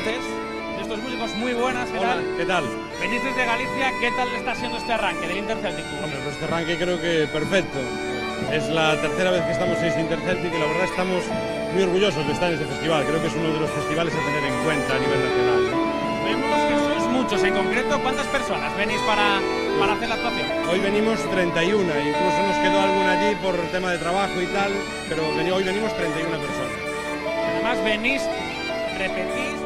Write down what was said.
cantantes, de estos músicos, muy buenas, ¿qué tal? ¿Qué tal? Venís desde Galicia, ¿qué tal está siendo este arranque del Interceltic? Hombre, pues este arranque creo que perfecto. Es la tercera vez que estamos en este Interceltic y la verdad estamos muy orgullosos de estar en este festival. Creo que es uno de los festivales a tener en cuenta a nivel nacional, ¿no? Vemos que sois muchos, en concreto, ¿cuántas personas venís para hacer la actuación? Hoy venimos 31, incluso nos quedó alguna allí por el tema de trabajo y tal, pero hoy venimos 31 personas. Además venís, repetís